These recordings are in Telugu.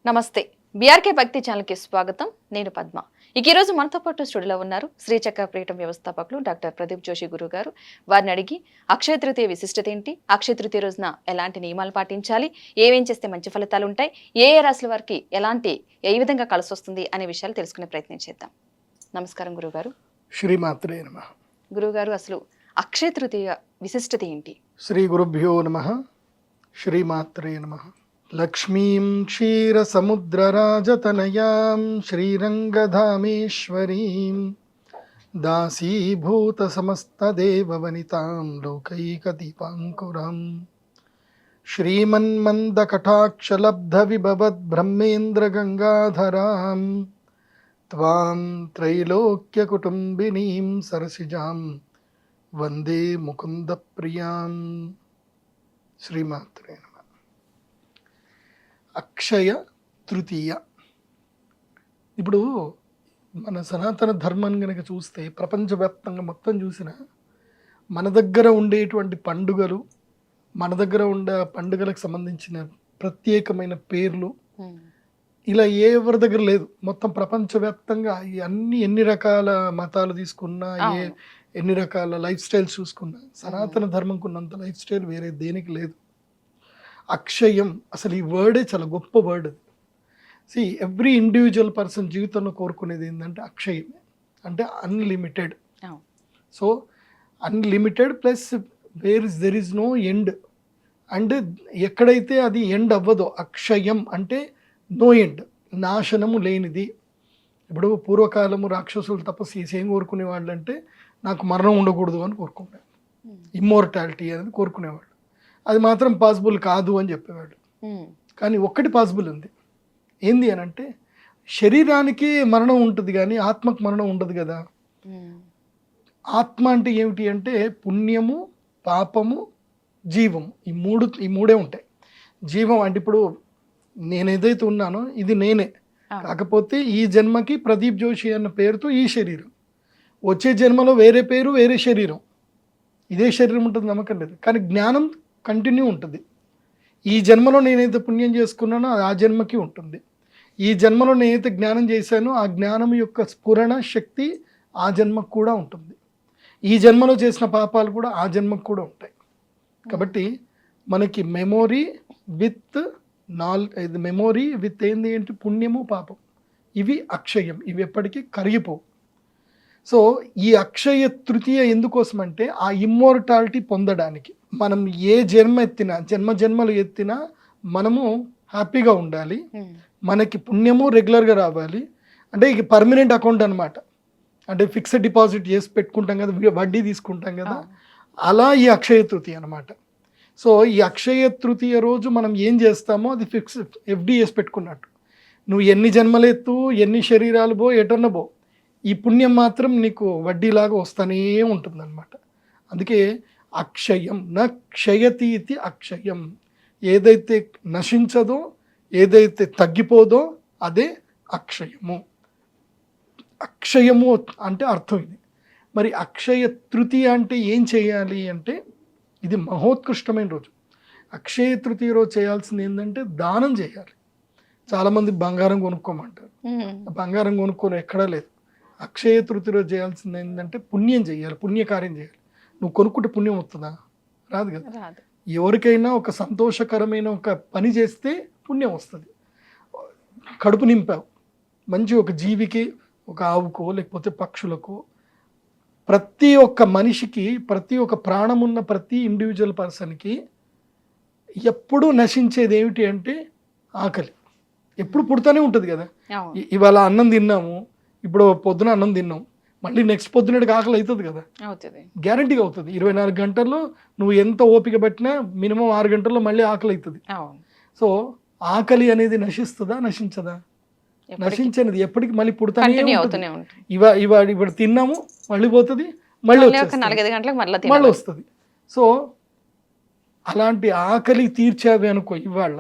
నమస్తే. బీఆర్కే భక్తి ఛానల్కి స్వాగతం. నేను పద్మ. ఈ రోజు మనతో పాటు స్టూడియోలో ఉన్నారు శ్రీచక్ర పీఠం వ్యవస్థాపకులు డాక్టర్ ప్రదీప్ జోషి గురువు గారు. వారిని అడిగి అక్షయ తృతీయ విశిష్టత ఏంటి, అక్షయ తృతీయ రోజున ఎలాంటి నియమాలు పాటించాలి, ఏమేం చేస్తే మంచి ఫలితాలు ఉంటాయి, ఏ ఏ రాశుల వారికి ఏ విధంగా కలిసి వస్తుంది అనే విషయాలు తెలుసుకునే ప్రయత్నం చేద్దాం. నమస్కారం గురుగారు. శ్రీమాత్రే నమః. గురుగారు, అసలు అక్షయ తృతీయ విశిష్టత ఏంటి? శ్రీ గురుభ్యో నమః. శ్రీమాత్రే నమః. లక్ష్మీం క్షీరసముద్రరాజతనయాం శ్రీరంగధామేశ్వరీం దాసీభూతసమస్తదేవవనితాం లోకైకదీపాంకురాం శ్రీమన్మందకటాక్షలబ్ధవిభవద్బ్రహ్మేంద్రగంగాధరాం త్వాం త్రైలోక్యకుటుంబినీం సరసిజాం వందే ముకుందప్రియాం. శ్రీమాత్రే నమః. అక్షయ తృతీయ. ఇప్పుడు మన సనాతన ధర్మాన్ని కనుక చూస్తే ప్రపంచవ్యాప్తంగా మొత్తం చూసిన మన దగ్గర ఉండేటువంటి పండుగలు, మన దగ్గర ఉండే పండుగలకు సంబంధించిన ప్రత్యేకమైన పేర్లు ఇలా ఎవరి దగ్గర లేదు. మొత్తం ప్రపంచవ్యాప్తంగా ఎన్ని రకాల మతాలు తీసుకున్నా, ఎన్ని రకాల లైఫ్ స్టైల్స్ చూసుకున్నా సనాతన ధర్మంకు ఉన్నంత లైఫ్ స్టైల్ వేరే దేనికి లేదు. అక్షయం అసలు ఈ వర్డే చాలా గొప్ప వర్డ్. అది ఎవ్రీ ఇండివిజువల్ పర్సన్ జీవితంలో కోరుకునేది ఏంటంటే అక్షయమే, అంటే unlimited. So unlimited plus there is no end. And ఎక్కడైతే అది ఎండ్ అవ్వదో, అక్షయం అంటే నో ఎండ్, నాశనము లేనిది. ఇప్పుడు పూర్వకాలము రాక్షసులు తపస్సు చేసి ఏం కోరుకునేవాళ్ళు అంటే నాకు మరణం ఉండకూడదు అని కోరుకునేవాళ్ళు, ఇమ్మోర్టాలిటీ అనేది కోరుకునేవాళ్ళు. అది మాత్రం పాసిబుల్ కాదు అని చెప్పేవాడు. కానీ ఒక్కటి పాసిబుల్ ఉంది. ఏంది అని అంటే శరీరానికి మరణం ఉంటుంది కానీ ఆత్మకు మరణం ఉండదు కదా. ఆత్మ అంటే ఏమిటి అంటే పుణ్యము, పాపము, జీవము, ఈ మూడే ఉంటాయి. జీవం అంటే ఇప్పుడు నేను ఏదైతే ఉన్నానో ఇది నేనే, కాకపోతే ఈ జన్మకి ప్రదీప్ జోషి అన్న పేరుతో ఈ శరీరం, వచ్చే జన్మలో వేరే పేరు వేరే శరీరం, ఇదే శరీరం ఉంటుంది నమ్మకం లేదు. కానీ జ్ఞానం కంటిన్యూ ఉంటుంది. ఈ జన్మలో నేనైతే పుణ్యం చేసుకున్నానో అది ఆ జన్మకి ఉంటుంది, ఈ జన్మలో నేనైతే జ్ఞానం చేశానో ఆ జ్ఞానం యొక్క స్ఫురణ శక్తి ఆ జన్మకు కూడా ఉంటుంది, ఈ జన్మలో చేసిన పాపాలు కూడా ఆ జన్మకు కూడా ఉంటాయి. కాబట్టి మనకి మెమొరీ విత్ మెమొరీ విత్ ఏంటి పుణ్యము పాపం, ఇవి అక్షయం, ఇవి ఎప్పటికీ కరిగిపోవు. సో ఈ అక్షయ తృతీయ ఎందుకోసం అంటే ఆ ఇమ్మోర్టాలిటీ పొందడానికి. మనం ఏ జన్మలు ఎత్తినా మనము హ్యాపీగా ఉండాలి, మనకి పుణ్యము రెగ్యులర్గా రావాలి. అంటే ఇక పర్మనెంట్ అకౌంట్ అనమాట, అంటే ఫిక్స్డ్ డిపాజిట్ చేసి పెట్టుకుంటాం కదా, వడ్డీ తీసుకుంటాం కదా, అలా ఈ అక్షయ తృతీయ అనమాట. సో ఈ అక్షయ తృతీయ రోజు మనం ఏం చేస్తామో అది ఎఫ్డి చేసి పెట్టుకున్నట్టు. నువ్వు ఎన్ని జన్మలెత్తు, ఎన్ని శరీరాలు పో, ఎటన్న పో, ఈ పుణ్యం మాత్రం నీకు వడ్డీలాగా వస్తూనే ఉంటుందన్నమాట. అందుకే అక్షయం న క్షయతి ఇది అక్షయం. ఏదైతే నశించదో, ఏదైతే తగ్గిపోదో అదే అక్షయము. అక్షయము అంటే అర్థం ఇది. మరి అక్షయ తృతీయ అంటే ఏం చేయాలి అంటే ఇది మహోత్కృష్టమైన రోజు. అక్షయ తృతీయ రోజు చేయాల్సింది ఏంటంటే దానం చేయాలి. చాలామంది బంగారం కొనుక్కోమంటారు, బంగారం కొనుక్కోని ఎక్కడా లేదు. అక్షయ తృతీయ రోజు చేయాల్సింది ఏంటంటే పుణ్యం చేయాలి, పుణ్యకార్యం చేయాలి. నువ్వు కొనుక్కుంటే పుణ్యం వస్తుందా? రాదు కదా. ఎవరికైనా ఒక సంతోషకరమైన ఒక పని చేస్తే పుణ్యం వస్తుంది. కడుపు నింపావు, మంచి ఒక జీవికి, ఒక ఆవుకో లేకపోతే పక్షులకు, ప్రతి ఒక్క మనిషికి, ప్రతి ఒక్క ప్రాణం ఉన్న ప్రతి ఇండివిజువల్ పర్సన్కి ఎప్పుడూ నశించేది ఏమిటి అంటే ఆకలి. ఎప్పుడు పుడుతూనే ఉంటుంది కదా. ఇవాళ అన్నం తిన్నాము, ఇప్పుడు పొద్దున అన్నం తిన్నాం, మళ్ళీ నెక్స్ట్ పొద్దునటికి ఆకలి అవుతుంది కదా, గ్యారంటీగా అవుతుంది. 24 గంటల్లో నువ్వు ఎంత ఓపిక పట్టినా మినిమం 6 గంటల్లో మళ్ళీ ఆకలి అవుతుంది. సో ఆకలి అనేది నశిస్తుందా? నశించదా? నశించనిది, ఎప్పటికి మళ్ళీ పుడుతానే ఉంటుంది. ఇప్పుడు తిన్నాము, మళ్ళీ పోతుంది, మళ్ళీ వస్తుంది. సో అలాంటి ఆకలి తీర్చావి అనుకో, ఇవాళ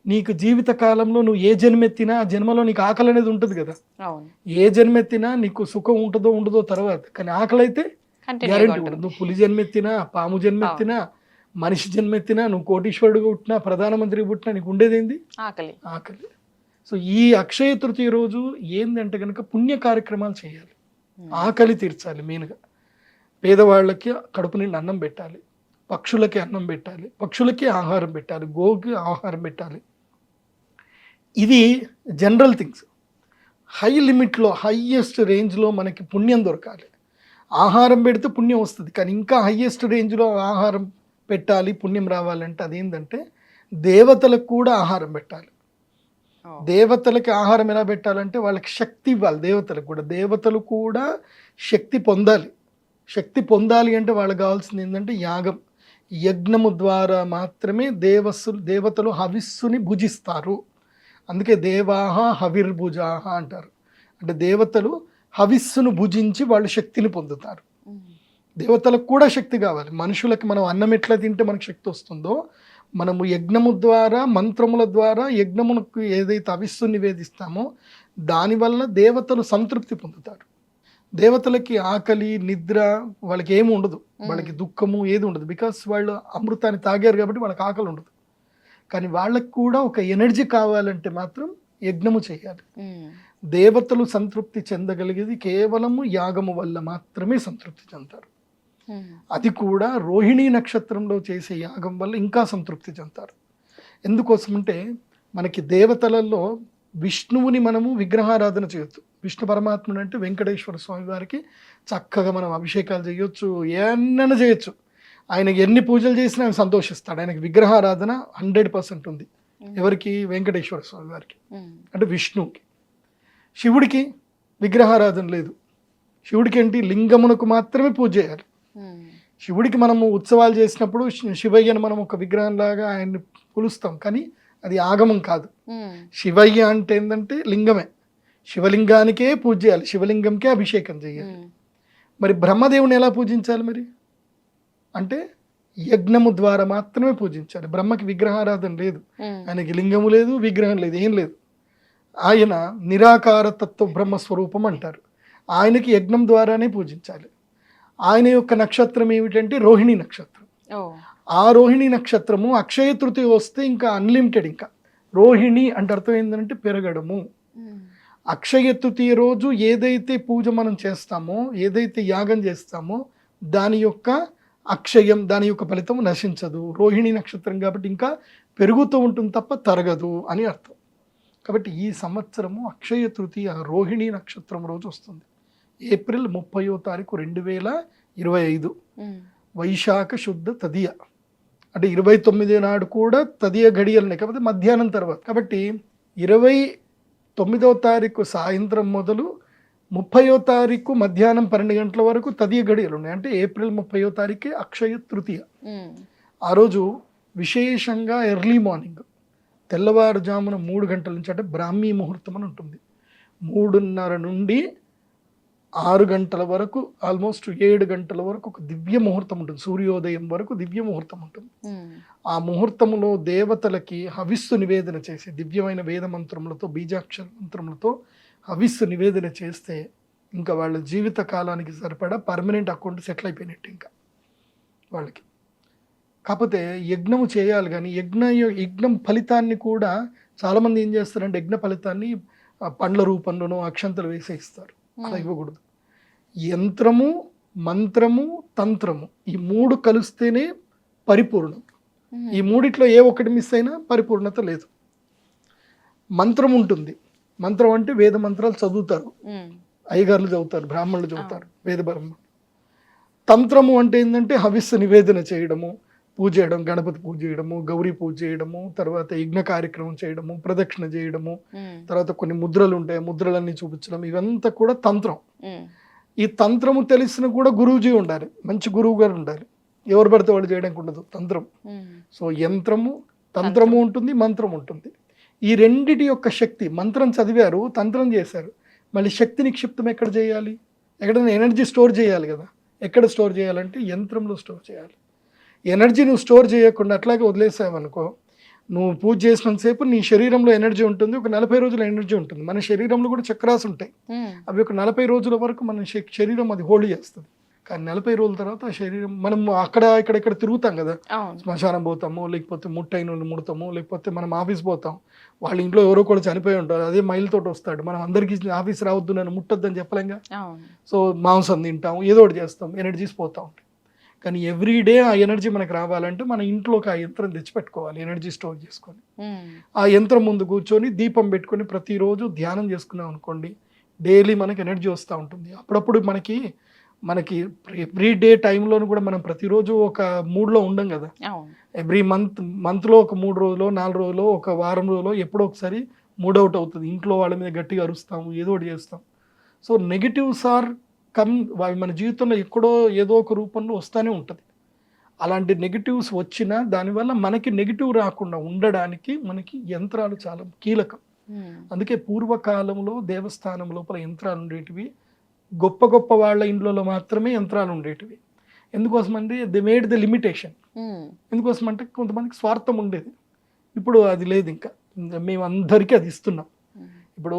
నీకు జీవిత కాలంలో నువ్వు ఏ జన్మెత్తినా ఆ జన్మలో నీకు ఆకలి అనేది ఉంటుంది కదా. ఏ జన్మెత్తినా నీకు సుఖం ఉంటుందో ఉండదో తర్వాత, కానీ ఆకలి అయితే గ్యారెంటీ ఉంటుంది. నువ్వు పులి జన్మెత్తినా, పాము జన్మెత్తినా, మనిషి జన్మెత్తినా, నువ్వు కోటీశ్వరుడుగా పుట్టినా, ప్రధానమంత్రి పుట్టినా, నీకు ఉండేది ఏంది? ఆకలి. సో ఈ అక్షయ తృతీయ రోజు ఏంటంటే కనుక పుణ్య కార్యక్రమాలు చేయాలి, ఆకలి తీర్చాలి. మెయిన్గా పేదవాళ్ళకి కడుపు నిండి అన్నం పెట్టాలి, పక్షులకి అన్నం పెట్టాలి, పక్షులకి ఆహారం పెట్టాలి, గోకి ఆహారం పెట్టాలి. ఇది జనరల్ థింగ్స్. హై లిమిట్లో హైయెస్ట్ రేంజ్లో మనకి పుణ్యం దొరకాలి. ఆహారం పెడితే పుణ్యం వస్తుంది, కానీ ఇంకా హైయెస్ట్ రేంజ్లో ఆహారం పెట్టాలి, పుణ్యం రావాలంటే అదేంటంటే దేవతలకు కూడా ఆహారం పెట్టాలి. దేవతలకి ఆహారం ఎలా పెట్టాలంటే వాళ్ళకి శక్తి ఇవ్వాలి. దేవతలకు కూడా, దేవతలు కూడా శక్తి పొందాలి. శక్తి పొందాలి అంటే వాళ్ళకి కావాల్సింది ఏంటంటే యాగం, యజ్ఞము ద్వారా మాత్రమే దేవతలు హవిస్సుని భుజిస్తారు. అందుకే దేవాహ హవిర్భుజాహ అంటారు. అంటే దేవతలు హవిస్సును భుజించి వాళ్ళు శక్తిని పొందుతారు. దేవతలకు కూడా శక్తి కావాలి. మనుషులకి మనం అన్నం ఎట్లా తింటే మనకు శక్తి వస్తుందో, మనము యజ్ఞము ద్వారా, మంత్రముల ద్వారా యజ్ఞమునకు ఏదైతే హవిస్సు నివేదిస్తామో దానివల్ల దేవతలు సంతృప్తి పొందుతారు. దేవతలకి ఆకలి, నిద్ర వాళ్ళకి ఏమి ఉండదు, వాళ్ళకి దుఃఖము ఏది ఉండదు. బికాస్ వాళ్ళు అమృతాన్ని తాగారు కాబట్టి వాళ్ళకి ఆకలి ఉండదు. కానీ వాళ్ళకు కూడా ఒక ఎనర్జీ కావాలంటే మాత్రం యజ్ఞము చేయాలి. దేవతలు సంతృప్తి చెందగలిగేది కేవలము యాగము వల్ల మాత్రమే సంతృప్తి చెందుతారు. అది కూడా రోహిణీ నక్షత్రంలో చేసే యాగం వల్ల ఇంకా సంతృప్తి చెందుతారు. ఎందుకోసమంటే మనకి దేవతలలో విష్ణువుని మనము విగ్రహారాధన చేయొచ్చు. విష్ణు పరమాత్ముడు అంటే వెంకటేశ్వర స్వామి వారికి చక్కగా మనం అభిషేకాలు చేయొచ్చు, ఏమన్నా చేయొచ్చు. ఆయనకి ఎన్ని పూజలు చేసినా ఆయన సంతోషిస్తాడు. ఆయనకి విగ్రహారాధన 100% ఉంది. ఎవరికి? వెంకటేశ్వర స్వామి వారికి, అంటే విష్ణువుకి. శివుడికి విగ్రహారాధన లేదు. శివుడికి ఏంటి? లింగమునకు మాత్రమే పూజ చేయాలి. శివుడికి మనము ఉత్సవాలు చేసినప్పుడు శివయ్యను మనం ఒక విగ్రహంలాగా ఆయన్ని కొలుస్తాం, కానీ అది ఆగమం కాదు. శివయ్య అంటే ఏంటంటే లింగమే. శివలింగానికే పూజ చేయాలి, శివలింగంకే అభిషేకం చేయాలి. మరి బ్రహ్మదేవుని ఎలా పూజించాలి? మరి అంటే యజ్ఞము ద్వారా మాత్రమే పూజించాలి. బ్రహ్మకి విగ్రహారాధన లేదు, ఆయనకి లింగము లేదు, విగ్రహం లేదు, ఏం లేదు. ఆయన నిరాకార తత్వ బ్రహ్మస్వరూపం అంటారు. ఆయనకి యజ్ఞం ద్వారానే పూజించాలి. ఆయన యొక్క నక్షత్రం ఏమిటంటే రోహిణీ నక్షత్రం. ఆ రోహిణీ నక్షత్రము అక్షయ తృతీయ వస్తే ఇంకా అన్లిమిటెడ్. ఇంకా రోహిణి అంటే అర్థం ఏంటంటే పెరగడము. అక్షయ తృతీయ రోజు ఏదైతే పూజ మనం చేస్తామో, ఏదైతే యాగం చేస్తామో దాని యొక్క అక్షయం, దాని యొక్క ఫలితం నశించదు. రోహిణీ నక్షత్రం కాబట్టి ఇంకా పెరుగుతూ ఉంటుంది తప్ప తరగదు అని అర్థం. కాబట్టి ఈ సంవత్సరము అక్షయ తృతీయ రోహిణీ నక్షత్రం రోజు వస్తుంది. ఏప్రిల్ 30వ తారీఖు 2025 వైశాఖ శుద్ధ తదియ. అంటే 29 నాడు కూడా తదియ గడియలున్నాయి, కాకపోతే మధ్యాహ్నం తర్వాత. కాబట్టి 29వ తారీఖు సాయంత్రం మొదలు 30వ తారీఖు మధ్యాహ్నం 12 గంటల వరకు తదియ గడియలు ఉన్నాయి. అంటే ఏప్రిల్ 30వ తారీఖే అక్షయ తృతీయ. ఆ రోజు విశేషంగా ఎర్లీ మార్నింగ్ తెల్లవారుజామున 3 గంటల నుంచి, అంటే బ్రాహ్మీ ముహూర్తం అని ఉంటుంది, 3:30 నుండి 6 గంటల వరకు, ఆల్మోస్ట్ 7 గంటల వరకు ఒక దివ్య ముహూర్తం ఉంటుంది. సూర్యోదయం వరకు దివ్య ముహూర్తం ఉంటుంది. ఆ ముహూర్తంలో దేవతలకి హవిస్సు నివేదన చేసి దివ్యమైన వేద మంత్రములతో, బీజాక్షర మంత్రములతో హవిస్సు నివేదన చేస్తే ఇంకా వాళ్ళ జీవిత కాలానికి సరిపడా పర్మనెంట్ అకౌంట్ సెటిల్ అయిపోయినట్టు ఇంకా వాళ్ళకి. కాకపోతే యజ్ఞము చేయాలి, కానీ యజ్ఞం ఫలితాన్ని కూడా చాలామంది ఏం చేస్తారంటే యజ్ఞ ఫలితాన్ని పండ్ల రూపంలోనూ అక్షంతలు వేసే ఇస్తారు. అలా ఇవ్వకూడదు. యంత్రము, మంత్రము, తంత్రము ఈ 3 కలిస్తేనే పరిపూర్ణం. ఈ మూడిట్లో ఏ ఒక్కటి మిస్ అయినా పరిపూర్ణత లేదు. మంత్రం ఉంటుంది. మంత్రం అంటే వేద మంత్రాలు చదువుతారు, అయ్యగారులు చదువుతారు, బ్రాహ్మణులు చదువుతారు, వేద బ్రాహ్మణులు. తంత్రము అంటే ఏంటంటే హవిస్సు నివేదన చేయడము, పూజ చేయడం, గణపతి పూజ చేయడము, గౌరీ పూజ చేయడము, తర్వాత యజ్ఞ కార్యక్రమం చేయడము, ప్రదక్షిణ చేయడము, తర్వాత కొన్ని ముద్రలు ఉంటాయి, ముద్రలన్నీ చూపించడం, ఇవంతా కూడా తంత్రం. ఈ తంత్రము తెలిసిన కూడా గురువుజీ ఉండాలి, మంచి గురువు గారు ఉండాలి. ఎవరు పడితే వాళ్ళు చేయడానికి ఉండదు తంత్రం. సో యంత్రము, తంత్రము ఉంటుంది, మంత్రం ఉంటుంది. ఈ రెండిటి యొక్క శక్తి, మంత్రం చదివారు, తంత్రం చేశారు, మళ్ళీ శక్తి నిక్షిప్తం ఎక్కడ చేయాలి? ఎక్కడైనా ఎనర్జీ స్టోర్ చేయాలి కదా. ఎక్కడ స్టోర్ చేయాలంటే యంత్రంలో స్టోర్ చేయాలి. ఎనర్జీ నువ్వు స్టోర్ చేయకుండా అట్లాగే వదిలేసావనుకో, నువ్వు పూజ చేసినంతసేపు నీ శరీరంలో ఎనర్జీ ఉంటుంది, ఒక 40 రోజుల ఎనర్జీ ఉంటుంది. మన శరీరంలో కూడా చక్రాస్ ఉంటాయి, అవి ఒక 40 రోజుల వరకు మన శరీరం అది హోల్డ్ చేస్తుంది. కానీ 40 రోజుల తర్వాత ఆ శరీరం మనం అక్కడ ఇక్కడ తిరుగుతాం కదా, అవును. శ్మశానం పోతాము, లేకపోతే ముట్టైన ముడతాము, లేకపోతే మనం ఆఫీస్ పోతాం, వాళ్ళ ఇంట్లో ఎవరో కూడా చనిపోయి ఉంటారు, అదే మైలుతోటి వస్తాడు, మనం అందరికీ ఆఫీస్ రావద్దు నన్ను ముట్టొద్దని చెప్పలేంగా. అవును. సో మాంసం తింటాం, ఏదో ఒకటి చేస్తాం, ఎనర్జీస్ పోతూ ఉంటాయి. కానీ ఎవ్రీడే ఆ ఎనర్జీ మనకు రావాలంటే మన ఇంట్లోకి ఆ యంత్రం తెచ్చిపెట్టుకోవాలి, ఎనర్జీ స్టోర్ చేసుకొని. ఆ యంత్రం ముందు కూర్చొని దీపం పెట్టుకొని ప్రతిరోజు ధ్యానం చేసుకున్నాం అనుకోండి, డైలీ మనకి ఎనర్జీ వస్తూ ఉంటుంది. అప్పుడప్పుడు మనకి ఎవ్రీ డే టైంలోనూ కూడా మనం ప్రతిరోజు ఒక మూడ్లో ఉండం కదా. అవును. ఎవ్రీ మంత్లో ఒక 3 రోజులో 4 రోజులో ఒక వారం రోజులో ఎప్పుడో ఒకసారి మూడ్ అవుట్ అవుతుంది, ఇంట్లో వాళ్ళ మీద గట్టిగా అరుస్తాము, ఏదో ఒకటి చేస్తాం. సో నెగిటివ్స్ ఆర్ అవి మన జీవితంలో ఎక్కడో ఏదో ఒక రూపంలో వస్తూనే ఉంటుంది. అలాంటి నెగిటివ్స్ వచ్చినా దానివల్ల మనకి నెగిటివ్ రాకుండా ఉండడానికి మనకి యంత్రాలు చాలా కీలకం. అందుకే పూర్వకాలంలో దేవస్థానం లోపల యంత్రాలు ఉండేటివి, గొప్ప గొప్ప వాళ్ళ ఇండ్లలో మాత్రమే యంత్రాలు ఉండేటివి. ఎందుకోసం అంటే ది మేడ్ ద లిమిటేషన్. ఎందుకోసం అంటే కొంతమందికి స్వార్థం ఉండేది, ఇప్పుడు అది లేదు. ఇంకా మేము అందరికీ అది ఇస్తున్నాం. ఇప్పుడు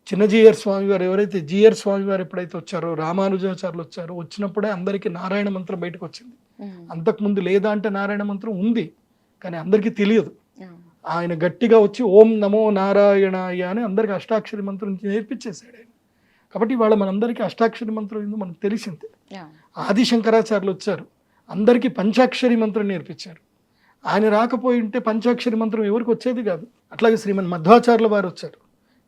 చిన్న జీఆర్ స్వామి వారు ఎవరైతే జీఆర్ స్వామి వారు ఎప్పుడైతే వచ్చారో, రామానుజాచార్యులు వచ్చారో, వచ్చినప్పుడే అందరికీ నారాయణ మంత్రం బయటకు వచ్చింది. అంతకుముందు లేదా అంటే నారాయణ మంత్రం ఉంది కానీ అందరికీ తెలియదు. ఆయన గట్టిగా వచ్చి ఓం నమో నారాయణాయ అని అందరికీ అష్టాక్షరి మంత్రం నేర్పించేశాడు ఆయన. కాబట్టి ఇవాళ మనందరికీ అష్టాక్షరి మంత్రం ఏందో మనకు తెలిసిందే. ఆది శంకరాచార్యులు వచ్చారు, అందరికీ పంచాక్షరి మంత్రం నేర్పించారు. ఆయన రాకపోయి ఉంటే పంచాక్షరి మంత్రం ఎవరికి వచ్చేది కాదు. అట్లాగే శ్రీమన్ మధ్వాచార్యుల వారు వచ్చారు,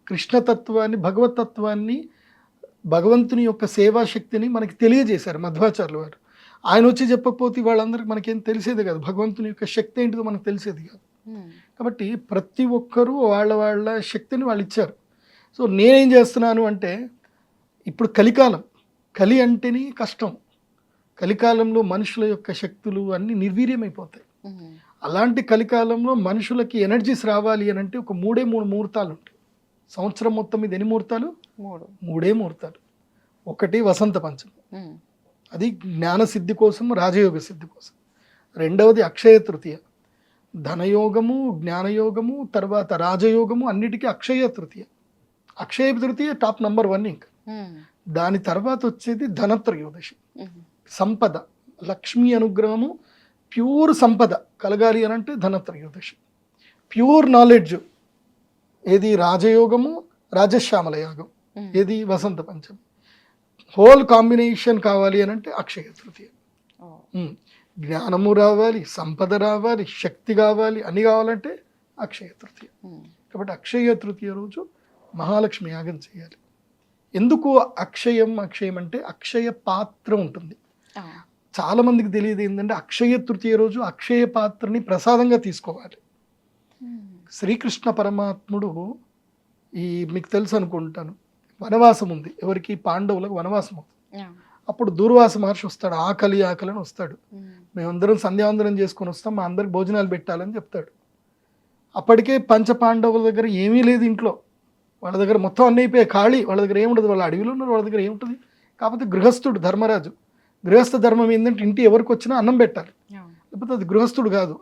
కృష్ణతత్వాన్ని, భగవతత్వాన్ని, భగవంతుని యొక్క సేవాశక్తిని మనకి తెలియజేశారు మధ్వాచార్యుల వారు. ఆయన వచ్చి చెప్పకపోతే వాళ్ళందరికీ మనకేం తెలిసేది కాదు, భగవంతుని యొక్క శక్తి ఏంటిదో మనకు తెలిసేది కాదు. కాబట్టి ప్రతి ఒక్కరూ వాళ్ళ శక్తిని వాళ్ళు ఇచ్చారు. సో నేనేం చేస్తున్నాను అంటే, ఇప్పుడు కలికాలం, కలి అంటేనే కష్టం. కలికాలంలో మనుషుల యొక్క శక్తులు అన్నీ నిర్వీర్యమైపోతాయి. అలాంటి కలికాలంలో మనుషులకి ఎనర్జీస్ రావాలి అని అంటే ఒక 3 ముహూర్తాలు ఉంటాయి. సంవత్సరం మొత్తం మీద ఎన్ని ముహూర్తాలు? 3 ముహూర్తాలు. ఒకటి వసంత పంచమి, అది జ్ఞాన సిద్ధి కోసం, రాజయోగ సిద్ధి కోసం. రెండవది అక్షయ తృతీయ, ధనయోగము, జ్ఞానయోగము, తర్వాత రాజయోగము, అన్నిటికీ అక్షయ తృతీయ. Akshaya Tritiya top number 1. ఇంకా దాని తర్వాత వచ్చేది ధనత్రయోదశి, సంపద, లక్ష్మీ అనుగ్రహము, ప్యూర్ సంపద కలగాలి అని అంటే ధనత్రయోదశి. ప్యూర్ నాలెడ్జ్ ఏది? రాజయోగము, రాజశ్యామల యాగం ఏది? వసంత పంచమి. హోల్ కాంబినేషన్ కావాలి అని అంటే అక్షయ తృతీయ. జ్ఞానము రావాలి, సంపద రావాలి, శక్తి కావాలి, అన్ని కావాలంటే అక్షయ తృతీయ. కాబట్టి అక్షయ తృతీయ రోజు మహాలక్ష్మి యాగం చేయాలి. ఎందుకు అక్షయం అంటే అక్షయ పాత్ర ఉంటుంది. చాలా మందికి తెలియదు ఏంటంటే అక్షయ తృతీయ రోజు అక్షయ పాత్రని ప్రసాదంగా తీసుకోవాలి. శ్రీకృష్ణ పరమాత్ముడు మీకు తెలుసు అనుకుంటాను, వనవాసం ఉంది, ఎవరికి? పాండవులకు వనవాసం ఉంది. అప్పుడు దూర్వాస మహర్షి వస్తాడు, ఆకలి అని వస్తాడు. మేమందరం సంధ్యావందనం చేసుకొని వస్తాం, మా అందరికి భోజనాలు పెట్టాలని చెప్తాడు. అప్పటికే పంచపాండవుల దగ్గర ఏమీ లేదు ఇంట్లో, వాళ్ళ దగ్గర మొత్తం అన్నీ అయిపోయాయి, ఖాళీ, వాళ్ళ దగ్గర ఏముండదు, వాళ్ళ అడవిలో ఉన్నారు, వాళ్ళ దగ్గర ఏముంటుంది. కాకపోతే గృహస్థుడు ధర్మరాజు, గృహస్థ ధర్మం ఏంటంటే ఇంటి ఎవరికి వచ్చినా అన్నం పెట్టాలి, లేకపోతే అది గృహస్థుడు కాదు,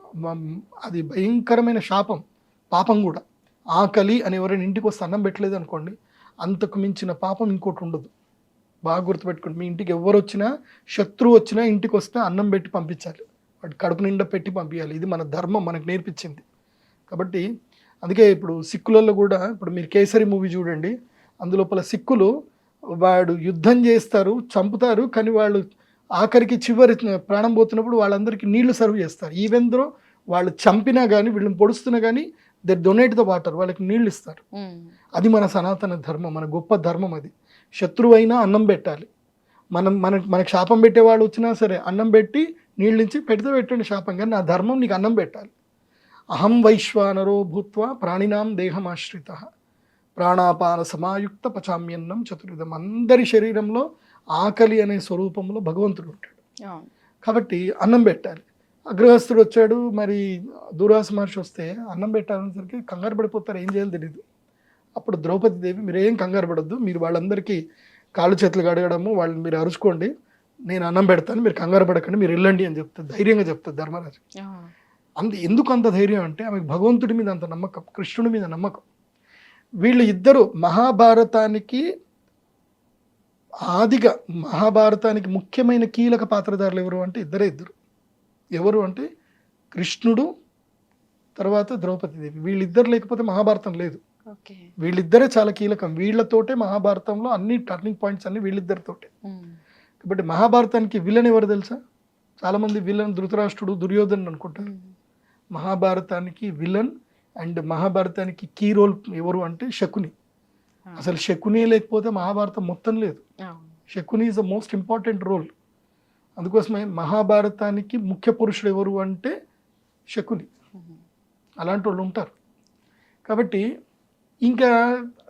అది భయంకరమైన శాపం, పాపం కూడా. ఆకలి అని ఎవరైనా ఇంటికి వస్తే అన్నం పెట్టలేదు అనుకోండి, అంతకు మించిన పాపం ఇంకోటి ఉండదు. బాగా గుర్తుపెట్టుకోండి, మీ ఇంటికి ఎవరు వచ్చినా, శత్రువు వచ్చినా ఇంటికి వస్తే అన్నం పెట్టి పంపించాలి, వాటి కడుపు నిండా పెట్టి పంపించాలి. ఇది మన ధర్మం మనకు నేర్పించింది. కాబట్టి అందుకే ఇప్పుడు సిక్కులలో కూడా, ఇప్పుడు మీరు కేసరి మూవీ చూడండి, అందులోపల సిక్కులు వాడు యుద్ధం చేస్తారు, చంపుతారు, కానీ వాళ్ళు ఆఖరికి చివరి ప్రాణం పోతున్నప్పుడు వాళ్ళందరికీ నీళ్లు సర్వ్ చేస్తారు. ఈవెన్ దో వాళ్ళు చంపినా కానీ, వీళ్ళని పొడుస్తున్నా కానీ దే డొనేట్ ద వాటర్, వాళ్ళకి నీళ్ళు ఇస్తారు. అది మన సనాతన ధర్మం, మన గొప్ప ధర్మం. అది శత్రువు అయినా అన్నం పెట్టాలి. మనకు శాపం పెట్టేవాళ్ళు వచ్చినా సరే అన్నం పెట్టి నీళ్ళు ఇచ్చి పెడితే పెట్టండి శాపం, కానీ నా ధర్మం నీకు అన్నం పెట్టాలి. అహం వైశ్వానరో భూత్వా ప్రాణినాం దేహమాశ్రిత ప్రాణాపాన సమాయుక్త పచామ్యన్నం చతుర్విధం. అందరి శరీరంలో ఆకలి అనే స్వరూపంలో భగవంతుడు ఉంటాడు, కాబట్టి అన్నం పెట్టాలి. అగ్రహస్థుడు వచ్చాడు, మరి దూర్వాస మహర్షి వస్తే అన్నం పెట్టాలనేసరికి కంగారు పడిపోతారు, ఏం చేయాలో తెలియదు. అప్పుడు ద్రౌపది దేవి, మీరేం కంగారు పడద్దు, మీరు వాళ్ళందరికీ కాళ్ళు చేతులు కడగడము, వాళ్ళని మీరు అరుచుకోండి, నేను అన్నం పెడతాను, మీరు కంగారు పడకండి, మీరు వెళ్ళండి అని చెప్తుంది, ధైర్యంగా చెప్తుంది ధర్మరాజు. ఎందుకు అంత ధైర్యం అంటే ఆమెకు భగవంతుడి మీద అంత నమ్మకం, కృష్ణుడి మీద నమ్మకం. వీళ్ళు ఇద్దరు మహాభారతానికి ఆదిగా మహాభారతానికి ముఖ్యమైన కీలక పాత్రధారులు ఎవరు అంటే ఇద్దరు. ఎవరు అంటే కృష్ణుడు, తర్వాత ద్రౌపదీదేవి. వీళ్ళిద్దరు లేకపోతే మహాభారతం లేదు. ఓకే. వీళ్ళిద్దరే చాలా కీలకం. వీళ్ళతోటే మహాభారతంలో అన్ని టర్నింగ్ పాయింట్స్ అన్ని వీళ్ళిద్దరితోటే. కాబట్టి మహాభారతానికి విలన్ ఎవరు తెలుసా? చాలా మంది విలన్ ధృతరాష్ట్రుడు, దుర్యోధనుడు అనుకుంటారు. మహాభారతానికి విలన్ అండ్ మహాభారతానికి కీ రోల్ ఎవరు అంటే శకుని. అసలు శకుని లేకపోతే మహాభారతం మొత్తం లేదు. Shakuni is the most important role. అందుకోసమే మహాభారతానికి ముఖ్య పురుషుడు ఎవరు అంటే శకుని. అలాంటి వాళ్ళు ఉంటారు. కాబట్టి ఇంకా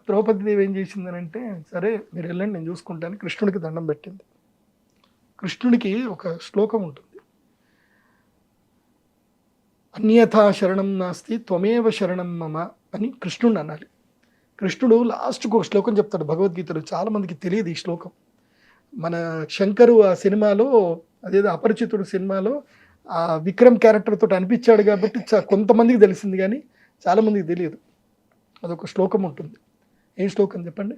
ద్రౌపదీదేవి ఏం చేసిందని అంటే, సరే మీరు వెళ్ళండి నేను చూసుకుంటాను, కృష్ణుడికి దండం పెట్టింది. కృష్ణుడికి ఒక శ్లోకం ఉంటుంది, అన్యథా శరణం నాస్తి త్వమేవ శరణం మమ అని కృష్ణుడిని అనాలి. కృష్ణుడు లాస్ట్కు ఒక శ్లోకం చెప్తాడు భగవద్గీతలో. చాలామందికి తెలియదు ఈ శ్లోకం. మన శంకరు ఆ సినిమాలో, అదేదో అపరిచితుడు సినిమాలో ఆ విక్రమ్ క్యారెక్టర్ తోటి అనిపించాడు కాబట్టి కొంతమందికి తెలిసింది, కానీ చాలామందికి తెలియదు. అదొక శ్లోకం ఉంటుంది. ఏం శ్లోకం చెప్పండి?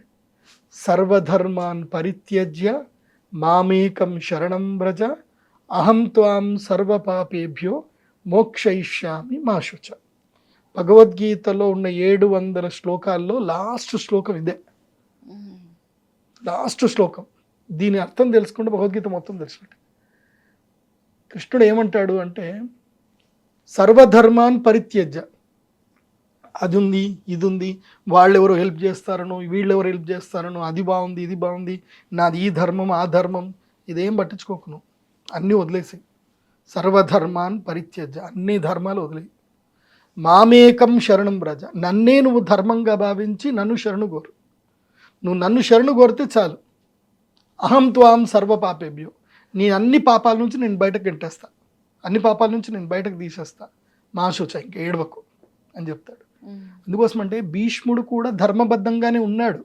సర్వధర్మాన్ పరిత్యజ్య మామేకం శరణం వ్రజ అహం త్వాం సర్వపాపేభ్యో మోక్షయిష్యామి మా శుచ. భగవద్గీతలో ఉన్న 700 శ్లోకాల్లో లాస్ట్ శ్లోకం ఇదే. లాస్ట్ శ్లోకం. దీని అర్థం తెలుసుకుంటే భగవద్గీత మొత్తం తెలిసినట్టు. కృష్ణుడు ఏమంటాడు అంటే, సర్వధర్మాన్ పరిత్యజ్య, అది ఉంది ఇది ఉంది, వాళ్ళెవరో హెల్ప్ చేస్తారనో వీళ్ళెవరు హెల్ప్ చేస్తారనో, అది బాగుంది ఇది బాగుంది, నాది ఈ ధర్మం ఆ ధర్మం, ఇదేం పట్టించుకోకును, అన్నీ వదిలేసి సర్వధర్మాన్ పరిత్యజ్య, అన్ని ధర్మాలు వదిలేయి, మామేకం శరణం వ్రజ, నన్నే నువ్వు ధర్మంగా భావించి నన్ను శరణు కోరు. నువ్వు నన్ను శరణు కోరితే చాలు. అహం త్వాం సర్వపాపేభ్యో, నీ అన్ని పాపాల నుంచి నేను బయటకు గెంటేస్తా, అన్ని పాపాల నుంచి నేను బయటకు తీసేస్తా, మా శుచ ఇంకా ఏడవకు అని చెప్తాడు. అందుకోసమంటే భీష్ముడు కూడా ధర్మబద్ధంగానే ఉన్నాడు,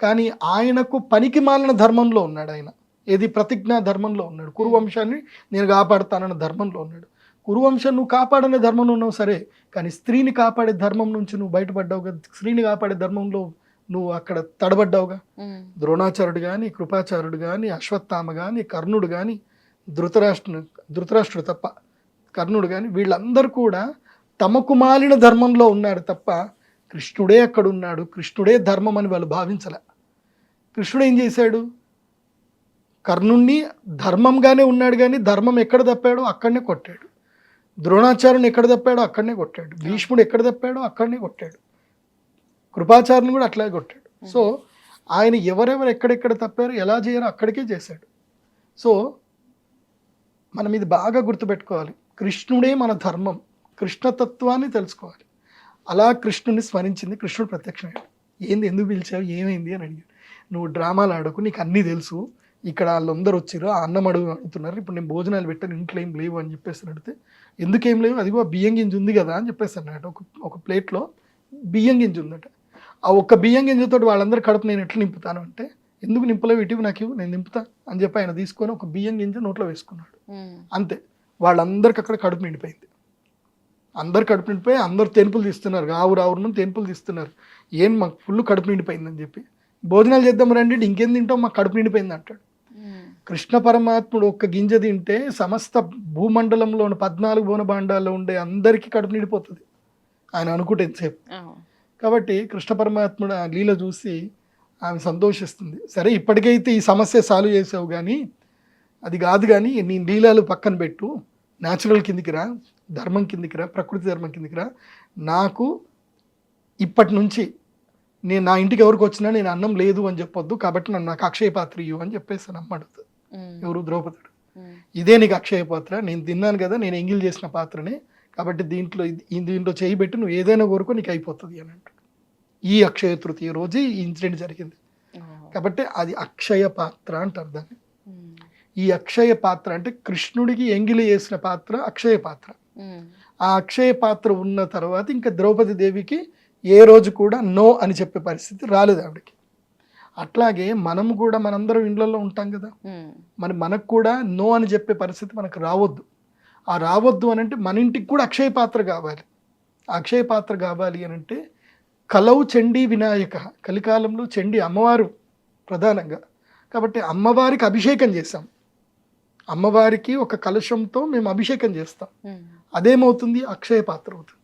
కానీ ఆయనకు పనికి మాలిన ధర్మంలో ఉన్నాడు. ఆయన ఏది ప్రతిజ్ఞా ధర్మంలో ఉన్నాడు. కురువంశాన్ని నేను కాపాడుతానన్న ధర్మంలో ఉన్నాడు. కురువంశం నువ్వు కాపాడనే ధర్మంలో ఉన్నావు సరే, కానీ స్త్రీని కాపాడే ధర్మం నుంచి నువ్వు బయటపడ్డావు కదా, స్త్రీని కాపాడే ధర్మంలో నువ్వు అక్కడ తడబడ్డావుగా. ద్రోణాచార్యుడు కానీ, కృపాచార్యుడు కానీ, అశ్వత్థామ కానీ, కర్ణుడు కానీ, ధృతరాష్ట్రుడు తప్ప కర్ణుడు కానీ, వీళ్ళందరూ కూడా తమకు మాలిన ధర్మంలో ఉన్నాడు తప్ప కృష్ణుడే అక్కడున్నాడు, కృష్ణుడే ధర్మం అని వాళ్ళు భావించలే. కృష్ణుడు ఏం చేశాడు? కర్ణుణ్ణి ధర్మంగానే ఉన్నాడు, కానీ ధర్మం ఎక్కడ తప్పాడో అక్కడనే కొట్టాడు. ద్రోణాచార్యుని ఎక్కడ తప్పాడో అక్కడనే కొట్టాడు. భీష్ముడు ఎక్కడ తప్పాడో అక్కడనే కొట్టాడు. కృపాచార్యుని కూడా అట్లాగే కొట్టాడు. సో ఆయన ఎవరెవరు ఎక్కడెక్కడ తప్పారో ఎలా చేయాలో అక్కడికే చేశాడు. సో మనం ఇది బాగా గుర్తుపెట్టుకోవాలి. కృష్ణుడే మన ధర్మం, కృష్ణతత్వాన్ని తెలుసుకోవాలి. అలా కృష్ణుని స్మరించింది. కృష్ణుడు ప్రత్యక్షమయ్యాడు. ఏంది, ఎందుకు పిలిచావు, ఏమైంది అని అడిగాడు. నువ్వు డ్రామాలు ఆడకు, నీకు అన్నీ తెలుసు, ఇక్కడ వాళ్ళందరూ వచ్చారు, ఆ అన్నం అడుగుతున్నారు, ఇప్పుడు నేను భోజనాలు పెట్టాను, ఇంట్లో ఏం లేవు అని చెప్పేసి అడిగితే, ఎందుకేం లేవు, అదిగో బియ్యం గింజ ఉంది కదా అని చెప్పేసి అన్నట్టు. ఒక ప్లేట్లో బియ్యం గింజ ఉందట. ఆ ఒక్క బియ్యం గింజతో వాళ్ళందరూ కడుపు నేను ఎట్లా నింపుతాను అంటే, ఎందుకు నింపలేవు, ఇటీవి నాకు ఇవ్వు, నేను నింపుతా అని చెప్పి ఆయన తీసుకొని ఒక బియ్యం గింజ నోట్లో వేసుకున్నాడు. అంతే, వాళ్ళందరికి అక్కడ కడుపు నిండిపోయింది. అందరు కడుపు నిండిపోయి అందరు తెనుపులు తీస్తున్నారు, ఆవురు తెనుపులు తీస్తున్నారు. ఏం మాకు ఫుల్ కడుపు నిండిపోయిందని చెప్పి, భోజనాలు చేద్దాం రండి, ఇంకేం తింటాం, మాకు కడుపు నిండిపోయింది అంటాడు. కృష్ణ పరమాత్ముడు ఒక్క గింజ తింటే సమస్త భూమండలంలో 14 భువనభాండాల్లో ఉండే అందరికీ కడుపు నిండిపోతుంది ఆయన అనుకుంటే ఎంతసేపు. కాబట్టి కృష్ణ పరమాత్ముడు ఆ లీల చూసి ఆమె సంతోషిస్తుంది. సరే ఇప్పటికైతే ఈ సమస్య సాల్వ్ చేసావు, కానీ అది కాదు, కానీ నీ లీలాలు పక్కన పెట్టు, న్యాచురల్ కిందికి రా, ధర్మం కిందికి రా, ప్రకృతి ధర్మం కిందికి రా. నాకు ఇప్పటి నుంచి నేను నా ఇంటికి ఎవరికి వచ్చినా నేను అన్నం లేదు అని చెప్పొద్దు, కాబట్టి నాకు అక్షయ పాత్ర ఇవ్వు అని చెప్పేసి అమ్మ అడుగుతుంది. ఎవరు? ద్రౌపదుడు. ఇదే నీకు అక్షయ పాత్ర, నేను తిన్నాను కదా, నేను ఎంగిల్ చేసిన పాత్రనే, కాబట్టి దీంట్లో చేయబెట్టి నువ్వు ఏదైనా కోరుకో నీకు అయిపోతుంది అని అంటాడు. ఈ అక్షయ తృతీయ రోజు ఈ ఇన్సిడెంట్ జరిగింది. కాబట్టి అది అక్షయ పాత్ర అంటారు దాన్ని. ఈ అక్షయ పాత్ర అంటే కృష్ణుడికి ఎంగిలి చేసిన పాత్ర అక్షయ పాత్ర. ఆ అక్షయ పాత్ర ఉన్న తర్వాత ఇంకా ద్రౌపది దేవికి ఏ రోజు కూడా నో అని చెప్పే పరిస్థితి రాలేదు ఆవిడకి. అట్లాగే మనము కూడా మనందరం ఇండ్లలో ఉంటాం కదా, మనకు కూడా నో అని చెప్పే పరిస్థితి మనకు రావద్దు. ఆ రావద్దు అని అంటే మన ఇంటికి కూడా అక్షయ పాత్ర కావాలి. అక్షయ పాత్ర కావాలి అని అంటే కలవు చండీ వినాయక, కలికాలంలో చండీ అమ్మవారు ప్రధానంగా కాబట్టి అమ్మవారికి అభిషేకం చేసాం, అమ్మవారికి ఒక కలశంతో మేము అభిషేకం చేస్తాం, అదేమవుతుంది, అక్షయ పాత్ర అవుతుంది.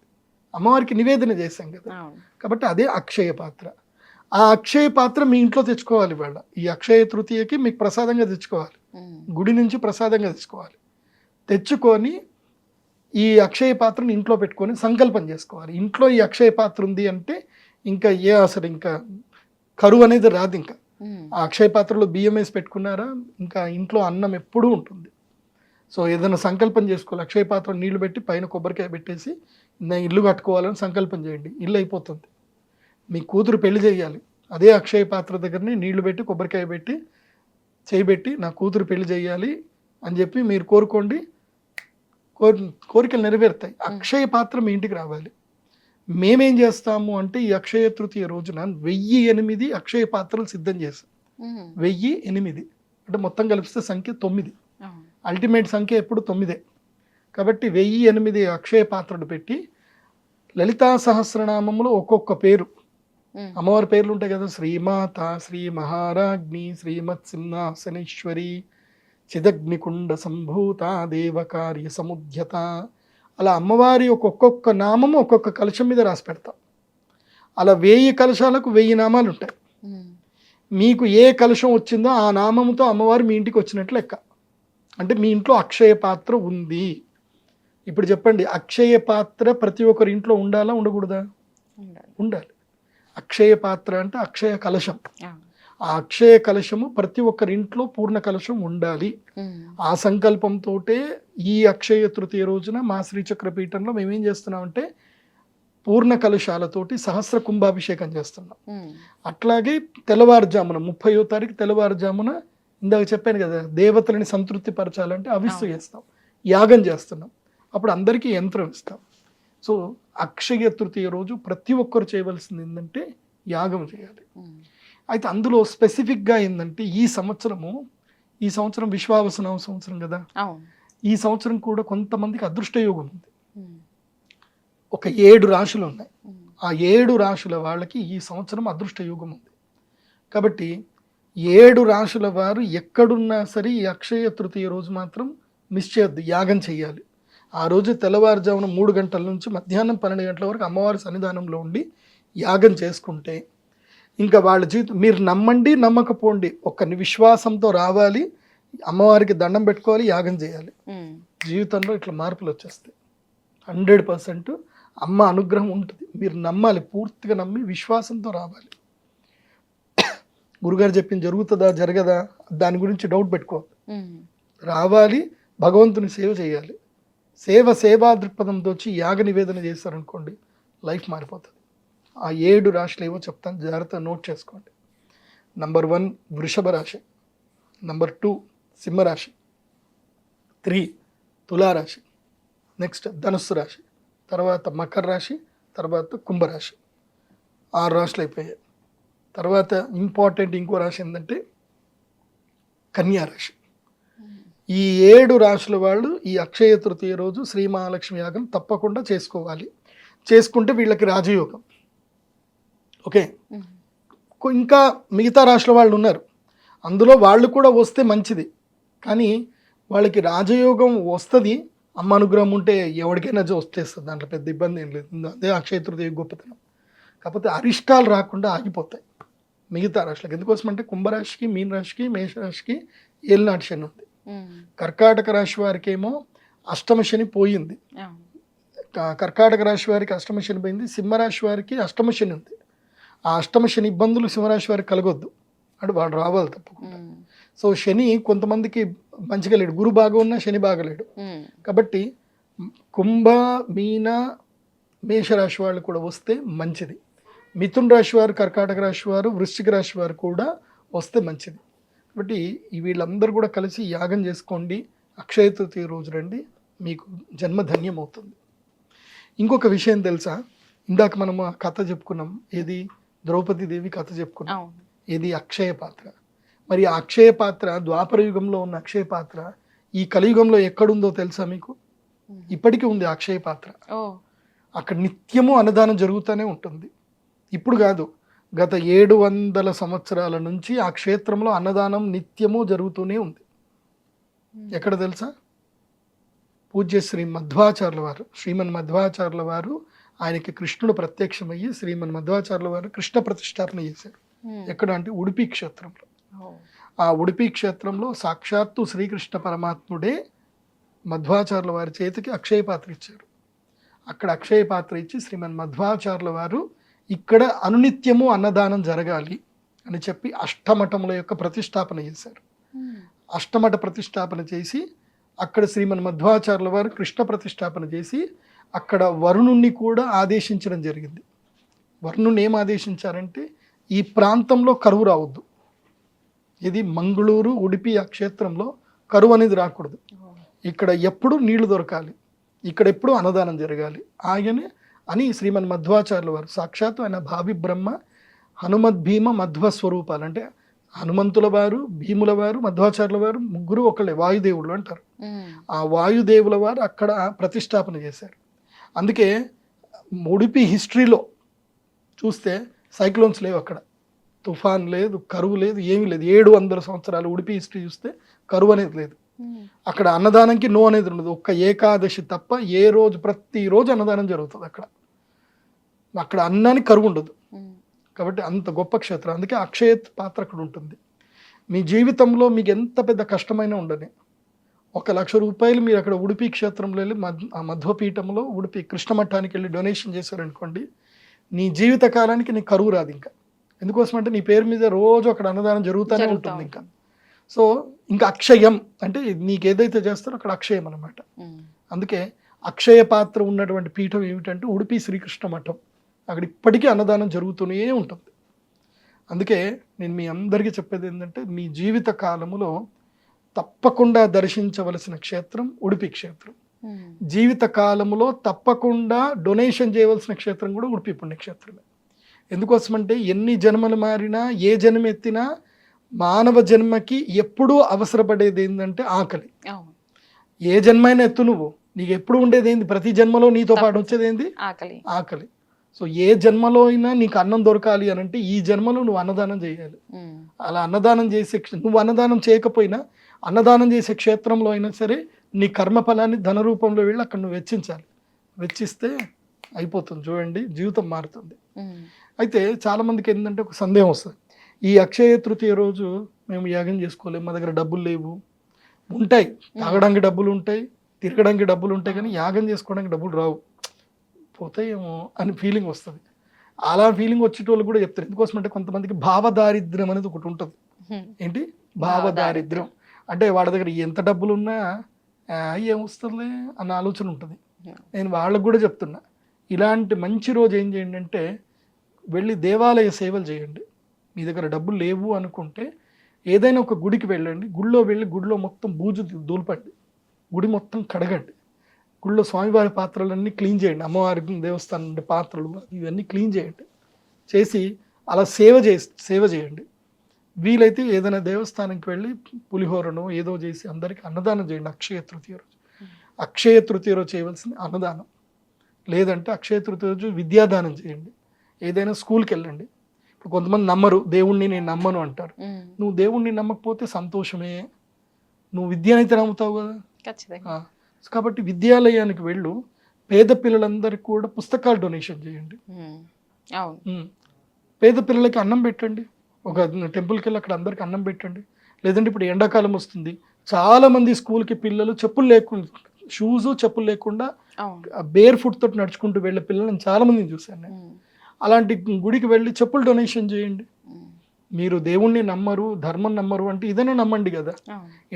అమ్మవారికి నివేదన చేశాం కదా, కాబట్టి అదే అక్షయ పాత్ర. ఆ అక్షయ పాత్ర మీ ఇంట్లో తెచ్చుకోవాలి. ఇవాళ ఈ అక్షయ తృతీయకి మీకు ప్రసాదంగా తెచ్చుకోవాలి, గుడి నుంచి ప్రసాదంగా తెచ్చుకోవాలి. తెచ్చుకొని ఈ అక్షయ పాత్రను ఇంట్లో పెట్టుకొని సంకల్పం చేసుకోవాలి. ఇంట్లో ఈ అక్షయ పాత్ర ఉంది అంటే ఇంకా అసలు ఇంకా కరువు అనేది రాదు. ఇంకా ఆ అక్షయ పాత్రలో బియ్యం వేసి పెట్టుకున్నారా, ఇంకా ఇంట్లో అన్నం ఎప్పుడూ ఉంటుంది. సో ఏదైనా సంకల్పం చేసుకోవాలి, అక్షయ పాత్ర నీళ్లు పెట్టి పైన కొబ్బరికాయ పెట్టేసి నేను ఇల్లు కట్టుకోవాలని సంకల్పం చేయండి, ఇల్లు అయిపోతుంది. మీ కూతురు పెళ్లి చేయాలి, అదే అక్షయ పాత్ర దగ్గరనే నీళ్లు పెట్టి కొబ్బరికాయ పెట్టి చేయబెట్టి నా కూతురు పెళ్లి చేయాలి అని చెప్పి మీరు కోరుకోండి, కోరికలు నెరవేరుతాయి. అక్షయ పాత్ర మీ ఇంటికి రావాలి. మేమేం చేస్తాము అంటే ఈ అక్షయ తృతీయ రోజున 1008 అక్షయ పాత్రలు సిద్ధం చేస్తాం. 1008 అంటే మొత్తం కలిపిస్తే సంఖ్య 9. అల్టిమేట్ సంఖ్య ఎప్పుడు 9. కాబట్టి 1008 అక్షయ పాత్రలు పెట్టి లలితా సహస్రనామంలో ఒక్కొక్క పేరు, అమ్మవారి పేర్లు ఉంటాయి కదా, శ్రీమాత, శ్రీ మహారాజ్ఞి, శ్రీమత్ సింహాసనేశ్వరి, చిదగ్నికుండ సంభూత, దేవకార్య సముద్యత, అలా అమ్మవారి ఒక్కొక్క నామము ఒక్కొక్క కలశం మీద రాసి పెడతాం. అలా 1000 కలశాలకు 1000 నామాలు ఉంటాయి. మీకు ఏ కలశం వచ్చిందో ఆ నామంతో అమ్మవారు మీ ఇంటికి వచ్చినట్లు లెక్క. అంటే మీ ఇంట్లో అక్షయ పాత్ర ఉంది. ఇప్పుడు చెప్పండి, అక్షయ పాత్ర ప్రతి ఒక్కరి ఇంట్లో ఉండాలా ఉండకూడదా? ఉండాలి. అక్షయ పాత్ర అంటే అక్షయ కలశం. ఆ అక్షయ కలశము ప్రతి ఒక్కరి ఇంట్లో పూర్ణ కలశం ఉండాలి. ఆ సంకల్పంతో ఈ అక్షయ తృతీయ రోజున మా శ్రీచక్రపీఠంలో మేమేం చేస్తున్నామంటే పూర్ణ కలశాలతోటి సహస్ర కుంభాభిషేకం చేస్తున్నాం. అట్లాగే తెల్లవారుజామున 30వ తారీఖు తెల్లవారుజామున ఇందాక చెప్పాను కదా, దేవతలని సంతృప్తి పరచాలంటే అవిస్సు చేస్తాం, యాగం చేస్తున్నాం. అప్పుడు అందరికీ యంత్రం ఇస్తాం. సో అక్షయ తృతీయ రోజు ప్రతి ఒక్కరు చేయవలసింది ఏంటంటే యాగం చేయాలి. అయితే అందులో స్పెసిఫిక్గా ఏంటంటే ఈ సంవత్సరం విశ్వావసనామ సంవత్సరం కదా, ఈ సంవత్సరం కూడా కొంతమందికి అదృష్ట యోగం ఉంది. ఒక 7 రాశులు ఉన్నాయి. ఆ 7 రాశుల వాళ్ళకి ఈ సంవత్సరం అదృష్ట యోగం ఉంది. కాబట్టి 7 రాశుల వారు ఎక్కడున్నా సరే ఈ అక్షయ తృతీయ రోజు మాత్రం మిస్ చేయొద్దు, యాగం చేయాలి. ఆ రోజు తెల్లవారుజామున 3 గంటల నుంచి మధ్యాహ్నం 12 గంటల వరకు అమ్మవారి సన్నిధానంలో ఉండి యాగం చేసుకుంటే ఇంకా వాళ్ళ జీవితం, మీరు నమ్మండి నమ్మకపోండి, ఒక విశ్వాసంతో రావాలి, అమ్మవారికి దండం పెట్టుకోవాలి, యాగం చేయాలి. జీవితంలో ఇట్లా మార్పులు వచ్చేస్తాయి. 100% అమ్మ అనుగ్రహం ఉంటుంది. మీరు నమ్మాలి, పూర్తిగా నమ్మి విశ్వాసంతో రావాలి. గురుగారు చెప్పింది జరుగుతుందా జరగదా దాని గురించి డౌట్ పెట్టుకోవాలి. రావాలి, భగవంతుని సేవ చేయాలి. సేవా దృక్పథంతో వచ్చి యాగ నివేదన చేస్తారనుకోండి, లైఫ్ మారిపోతుంది. ఆ 7 రాశులు ఏవో చెప్తాను, జాగ్రత్తగా నోట్ చేసుకోండి. నంబర్ 1 వృషభ రాశి, నంబర్ 2 సింహరాశి, 3 తులారాశి, నెక్స్ట్ ధనుస్సు రాశి, తర్వాత మకర రాశి, తర్వాత కుంభరాశి. 6 రాశులు అయిపోయాయి. తర్వాత ఇంపార్టెంట్ ఇంకో రాశి ఏంటంటే కన్యా రాశి. ఈ 7 రాశుల వాళ్ళు ఈ అక్షయ తృతీయ రోజు శ్రీ మహాలక్ష్మి యాగం తప్పకుండా చేసుకోవాలి. చేసుకుంటే వీళ్ళకి రాజయోగం. ఓకే, ఇంకా మిగతా రాశుల వాళ్ళు ఉన్నారు, అందులో వాళ్ళు కూడా వస్తే మంచిది. కానీ వాళ్ళకి రాజయోగం వస్తుంది, అమ్మ అనుగ్రహం ఉంటే ఎవరికైనా వస్తేస్తుంది, దాంట్లో పెద్ద ఇబ్బంది ఏం లేదు. అదే అక్షయ తృతీయ గొప్పతనం. కాకపోతే అరిష్టాలు రాకుండా ఆగిపోతాయి మిగతా రాశులకు. ఎందుకోసం అంటే కుంభరాశికి, మీన రాశికి, మేషరాశికి ఏలినాటి శని ఉంది. కర్కాటక రాశి వారికి ఏమో అష్టమ శని పోయింది. కర్కాటక రాశి వారికి అష్టమ శని పోయింది. సింహరాశి వారికి అష్టమ శని ఉంది. ఆ అష్టమ శని ఇబ్బందులు సింహరాశి వారికి కలగొద్దు అంటే వాడు రావాలి తప్పకుండా. సో శని కొంతమందికి మంచిగా లేడు, గురు బాగా ఉన్నా శని బాగలేడు. కాబట్టి కుంభ, మీన, మేషరాశి వాళ్ళు కూడా వస్తే మంచిది. మిథున రాశి వారు, కర్కాటక రాశి వారు, వృశ్చిక రాశి వారు కూడా వస్తే మంచిది. కాబట్టి వీళ్ళందరూ కూడా కలిసి యాగం చేసుకోండి. అక్షయ తృతీయ రోజు రండి, మీకు జన్మధన్యం అవుతుంది. ఇంకొక విషయం తెలుసా, ఇందాక మనం ఆ కథ చెప్పుకున్నాం, ఏది ద్రౌపదీదేవి కథ చెప్పుకున్నాం, ఏది అక్షయ పాత్ర. మరి ఆ అక్షయ పాత్ర ద్వాపర యుగంలో ఉన్న అక్షయ పాత్ర ఈ కలియుగంలో ఎక్కడుందో తెలుసా మీకు? ఇప్పటికీ ఉంది అక్షయ పాత్ర. అక్కడ నిత్యము అన్నదానం జరుగుతూనే ఉంటుంది. ఇప్పుడు కాదు, గత 700 సంవత్సరాల నుంచి ఆ క్షేత్రంలో అన్నదానం నిత్యము జరుగుతూనే ఉంది. ఎక్కడ తెలుసా? పూజ్య శ్రీ మధ్వాచార్యుల వారు, శ్రీమన్ మధ్వాచార్యుల వారు, ఆయనకి కృష్ణుడు ప్రత్యక్షమయ్యి శ్రీమన్ మధ్వాచార్యుల వారు కృష్ణ ప్రతిష్టాపన చేశారు. ఎక్కడ అంటే ఉడిపి క్షేత్రంలో. ఆ ఉడిపి క్షేత్రంలో సాక్షాత్తు శ్రీకృష్ణ పరమాత్ముడే మధ్వాచార్యుల వారి చేతికి అక్షయ పాత్ర ఇచ్చారు. అక్కడ అక్షయ పాత్ర ఇచ్చి శ్రీమన్ మధ్వాచార్యుల వారు ఇక్కడ అనునిత్యము అన్నదానం జరగాలి అని చెప్పి అష్టమఠముల యొక్క ప్రతిష్టాపన చేశారు. అష్టమఠ ప్రతిష్టాపన చేసి అక్కడ శ్రీమన్ మధ్వాచార్యుల వారు కృష్ణ ప్రతిష్టాపన చేసి అక్కడ వరుణుణ్ణి కూడా ఆదేశించడం జరిగింది. వరుణుని ఏం ఆదేశించారంటే ఈ ప్రాంతంలో కరువు రావద్దు, ఇది మంగళూరు ఉడిపి ఆ క్షేత్రంలో కరువు అనేది రాకూడదు, ఇక్కడ ఎప్పుడు నీళ్లు దొరకాలి, ఇక్కడ ఎప్పుడు అన్నదానం జరగాలి ఆయనే అని శ్రీమన్ మధ్వాచార్యుల వారు సాక్షాత్తు ఆయన భావి బ్రహ్మ హనుమద్ భీమ మధ్వ స్వరూపాలు, అంటే హనుమంతుల వారు, భీముల వారు, మధ్వాచార్యుల వారు ముగ్గురు ఒకళ్ళే, వాయుదేవుళ్ళు అంటారు. ఆ వాయుదేవుల వారు అక్కడ ప్రతిష్టాపన చేశారు. అందుకే ఉడిపి హిస్టరీలో చూస్తే సైక్లోన్స్ లేవు, అక్కడ తుఫాన్ లేదు, కరువు లేదు, ఏమీ లేదు. 700 సంవత్సరాలు ఉడిపి హిస్టరీ చూస్తే కరువు అనేది లేదు. అక్కడ అన్నదానంకి నో అనేది ఉండదు. ఒక్క ఏకాదశి తప్ప ఏ రోజు ప్రతిరోజు అన్నదానం జరుగుతుంది అక్కడ. అక్కడ అన్నానికి కరువు ఉండదు. కాబట్టి అంత గొప్ప క్షేత్రం. అందుకే అక్షయ పాత్ర అక్కడ ఉంటుంది. మీ జీవితంలో మీకు ఎంత పెద్ద కష్టమైనా ఉండని 1,00,000 రూపాయలు మీరు అక్కడ ఉడిపి క్షేత్రంలో వెళ్ళి ఆ మధ్వపీఠంలో ఉడిపి కృష్ణ మఠానికి వెళ్ళి డొనేషన్ చేశారనుకోండి, నీ జీవిత కాలానికి నీ కరువు రాదు ఇంకా. ఎందుకోసం అంటే నీ పేరు మీద రోజు అక్కడ అన్నదానం జరుగుతూనే ఉంటుంది ఇంకా. సో ఇంకా అక్షయం అంటే నీకు ఏదైతే చేస్తారో అక్కడ అక్షయం అనమాట. అందుకే అక్షయ పాత్ర ఉన్నటువంటి పీఠం ఏమిటంటే ఉడిపి శ్రీకృష్ణ మఠం. అక్కడ ఇప్పటికీ అన్నదానం జరుగుతూనే ఉంటుంది. అందుకే నేను మీ అందరికీ చెప్పేది ఏంటంటే మీ జీవిత కాలములో తప్పకుండా దర్శించవలసిన క్షేత్రం ఉడిపి క్షేత్రం. జీవిత కాలములో తప్పకుండా డొనేషన్ చేయవలసిన క్షేత్రం కూడా ఉడిపి పుణ్యక్షేత్రమే. ఎందుకోసమంటే ఎన్ని జన్మలు మారినా ఏ జన్మ ఎత్తినా మానవ జన్మకి ఎప్పుడూ అవసరపడేది ఏంటంటే ఆకలి. ఏ జన్మైనా ఎత్తు నువ్వు, నీకు ఎప్పుడు ఉండేది ఏంది? ప్రతి జన్మలో నీతో పాటు వచ్చేది ఏంది? ఆకలి. సో ఏ జన్మలో అయినా నీకు అన్నం దొరకాలి అని అంటే ఈ జన్మలో నువ్వు అన్నదానం చేయాలి. అలా అన్నదానం చేసే నువ్వు అన్నదానం చేయకపోయినా అన్నదానం చేసే క్షేత్రంలో అయినా సరే నీ కర్మఫలాన్ని ధన రూపంలో వెళ్ళి అక్కడ నువ్వు వెచ్చించాలి. వెచ్చిస్తే అయిపోతుంది, చూడండి జీవితం మారుతుంది. అయితే చాలా మందికి ఏంటంటే ఒక సందేహం వస్తుంది, ఈ అక్షయ తృతీయ రోజు మేము యాగం చేసుకోలేము, మా దగ్గర డబ్బులు లేవు. ఉంటాయి, తాగడానికి డబ్బులు ఉంటాయి, తిరగడానికి డబ్బులు ఉంటాయి, కానీ యాగం చేసుకోవడానికి డబ్బులు రావు, పోతాయేమో అని ఫీలింగ్ వస్తుంది. అలా ఫీలింగ్ వచ్చేటోళ్ళు కూడా చెప్తారు. ఎందుకోసం అంటే కొంతమందికి భావదారిద్ర్యం అనేది ఒకటి ఉంటుంది. ఏంటి భావదారిద్ర్యం అంటే వాడి దగ్గర ఎంత డబ్బులు ఉన్నా ఏమొస్తుందిలే అన్న ఆలోచన ఉంటుంది. నేను వాళ్ళకు కూడా చెప్తున్నా, ఇలాంటి మంచి రోజు ఏం చేయండి అంటే వెళ్ళి దేవాలయ సేవలు చేయండి. మీ దగ్గర డబ్బులు లేవు అనుకుంటే ఏదైనా ఒక గుడికి వెళ్ళండి, గుడిలో వెళ్ళి గుడిలో మొత్తం బూజు దూల్పండి, గుడి మొత్తం కడగండి, గుడిలో స్వామివారి పాత్రలన్నీ క్లీన్ చేయండి, అమ్మవారి దేవస్థానం ఉండే పాత్రలు ఇవన్నీ క్లీన్ చేయండి. చేసి అలా సేవ చేయండి. వీలైతే ఏదైనా దేవస్థానంకి వెళ్ళి పులిహోరను ఏదో చేసి అందరికీ అన్నదానం చేయండి అక్షయ తృతీయ రోజు. అక్షయ తృతీయ రోజు చేయవలసింది అన్నదానం. లేదంటే అక్షయ తృతీయ రోజు విద్యాదానం చేయండి. ఏదైనా స్కూల్కి వెళ్ళండి. ఇప్పుడు కొంతమంది నమ్మరు, దేవుణ్ణి నేను నమ్మను అంటారు. నువ్వు దేవుణ్ణి నమ్మకపోతే సంతోషమే, నువ్వు విద్యనైతే నమ్ముతావు కదా. కాబట్టి విద్యాలయానికి వెళ్ళు, పేద పిల్లలందరికీ కూడా పుస్తకాలు డొనేషన్ చేయండి. పేద పిల్లలకి అన్నం పెట్టండి, ఒక టెంపుల్కి వెళ్ళి అక్కడ అందరికి అన్నం పెట్టండి. లేదంటే ఇప్పుడు ఎండాకాలం వస్తుంది, చాలా మంది స్కూల్కి పిల్లలు చెప్పులు లేకుండా, షూస్ చెప్పులు లేకుండా బేర్ ఫుట్ తోటి నడుచుకుంటూ వెళ్ళే పిల్లలను చాలా మందిని చూశాను నేను. అలాంటి గుడికి వెళ్ళి చెప్పులు డొనేషన్ చేయండి. మీరు దేవుణ్ణి నమ్మరు, ధర్మం నమ్మరు అంటే ఇదైనా నమ్మండి కదా.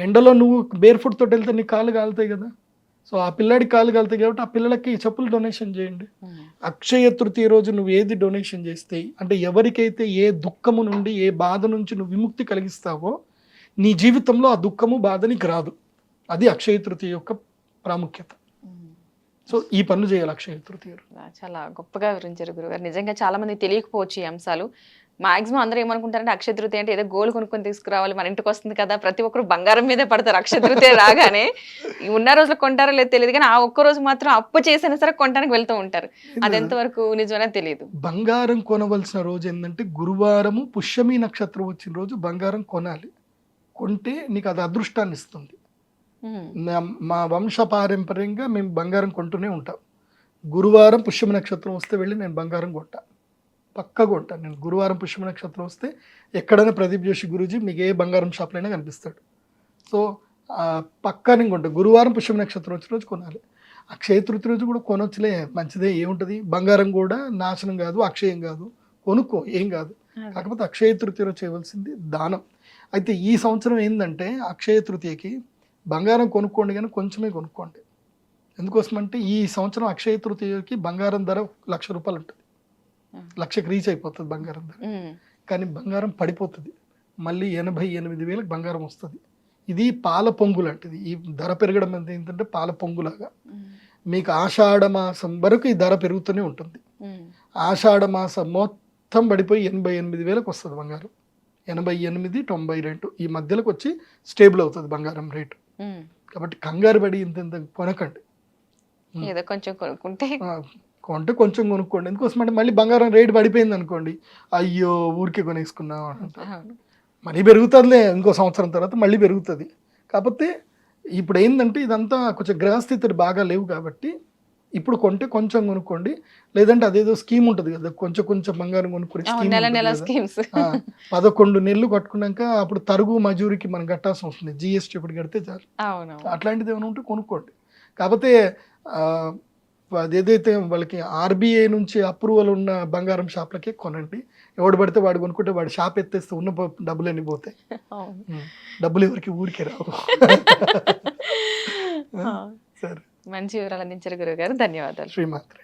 ఎండలో నువ్వు బేర్ ఫుట్ తోటి వెళ్తే నీ కాళ్ళు కాలుతాయి కదా. సో ఆ పిల్లాడికి కాళ్ళు కాలుతాయి కాబట్టి ఆ పిల్లలకి చెప్పులు డొనేషన్ చేయండి. అక్షయ తృతీయ రోజు నువ్వు ఏది డొనేషన్ చేస్తే, అంటే ఎవరికైతే ఏ దుఃఖము నుండి ఏ బాధ నుంచి నువ్వు విముక్తి కలిగిస్తావో నీ జీవితంలో ఆ దుఃఖము బాధ నీకు రాదు. అది అక్షయ తృతీయ యొక్క ప్రాముఖ్యత. సో ఈ పనులు చేయాలి అక్షయ తృతీయ. చాలా గొప్పగా వివరించారు గురుగారు. నిజంగా చాలా మంది తెలియకపోవచ్చు ఈ అంశాలు. మాక్సిమం అందరూ ఏమనుకుంటారంటే అక్షయ తృతీయ అంటే ఏదో గోల్డ్ కొనుక్కొని తీసుకురావాలి, మన ఇంటికి వస్తుంది కదా, ప్రతి ఒక్కరు బంగారం మీదే పడతారు అక్షయ తృతీయ రాగానే. ఈ ఉన్న రోజులు కొంటారో లేదో తెలియదు కానీ ఆ ఒక్క రోజు మాత్రం అప్పు చేసినా సరే కొనడానికి వెళ్తూ ఉంటారు. అది ఎంతవరకు నిజమనే తెలియదు. బంగారం కొనవలసిన రోజు ఏంటంటే గురువారము పుష్యమి నక్షత్రం వచ్చిన రోజు బంగారం కొనాలి. కొంటే నీకు అది అదృష్టాన్ని ఇస్తుంది. మా వంశ పారంపర్యంగా మేము బంగారం కొంటూనే ఉంటాం. గురువారం పుష్యమి నక్షత్రం వస్తే వెళ్ళి నేను బంగారం కొంటా, పక్కగా కొంటాను. నేను గురువారం పుష్యమి నక్షత్రం వస్తే ఎక్కడైనా ప్రదీప్ జోషి గురూజీ మీకు ఏ బంగారం షాప్లో అయినా కనిపిస్తాడు. సో పక్కా నేను కొంటా. గురువారం పుష్యమి నక్షత్రం వచ్చిన రోజు కొనాలి. అక్షయ తృతీయ రోజు కూడా కొనొచ్చులే, మంచిదే, ఏముంటుంది, బంగారం కూడా నాశనం కాదు, అక్షయం కాదు, కొనుక్కో, ఏం కాదు. కాకపోతే అక్షయ తృతీయ రోజు చేయవలసింది దానం. అయితే ఈ సంవత్సరం ఏంటంటే అక్షయ తృతీయకి బంగారం కొనుక్కోండి కానీ కొంచెమే కొనుక్కోండి. ఎందుకోసమంటే ఈ సంవత్సరం అక్షయ తృతీయకి బంగారం ధర 1,00,000 రూపాయలు ఉంటుంది. 1,00,000కి రీచ్ అయిపోతుంది బంగారం ధర. కానీ బంగారం పడిపోతుంది, మళ్ళీ 88,000 బంగారం వస్తుంది. ఇది పాల పొంగు లాంటిది. ఈ ధర పెరగడం అంటే ఏంటంటే పాల పొంగులాగా. మీకు ఆషాఢ మాసం వరకు ఈ ధర పెరుగుతూనే ఉంటుంది. ఆషాఢ మాసం మొత్తం పడిపోయి 88,000కి వస్తుంది బంగారం. 88, 92 ఈ మధ్యలోకి వచ్చి స్టేబుల్ అవుతుంది బంగారం రేటు. కాబట్టి కంగారు పడి ఇంత కొనకండి. ఏదో కొంచెం కొనుక్కుంటే కొంటే కొంచెం కొనుక్కోండి. ఎందుకోసం అంటే మళ్ళీ బంగారం రేటు పడిపోయింది అనుకోండి, అయ్యో ఊరికే కొనేసుకున్నాం అంటే మళ్ళీ పెరుగుతుందిలే, ఇంకో సంవత్సరం తర్వాత మళ్ళీ పెరుగుతుంది. కాకపోతే ఇప్పుడు ఏంటంటే ఇదంతా కొంచెం గ్రహస్థితులు బాగా లేవు కాబట్టి ఇప్పుడు కొంటే కొంచెం కొనుక్కోండి. లేదంటే అదేదో స్కీమ్ ఉంటుంది కదా, కొంచెం కొంచెం బంగారం కొనుక్కునే స్కీమ్. 11 నెలలు కట్టుకున్నాక అప్పుడు తరుగు మజూరికి మనం కట్టాల్సి వస్తుంది, జిఎస్టీ ఇప్పుడు కడితే చాలు. అట్లాంటిది ఏమైనా ఉంటే కొనుక్కోండి. కాకపోతే అదేదైతే వాళ్ళకి ఆర్బీఐ నుంచి అప్రూవల్ ఉన్న బంగారం షాప్లకే కొనండి. ఎవడు పడితే వాడు కొనుక్కుంటే వాడు షాప్ ఎత్తేస్తే ఉన్న డబ్బులన్నీ పోతాయి. డబ్బులు ఎవరికి ఊరికే రావు. సరే, మంచి వివరాలు అందించారు గురువు గారు, ధన్యవాదాలు. శ్రీమాత్రే.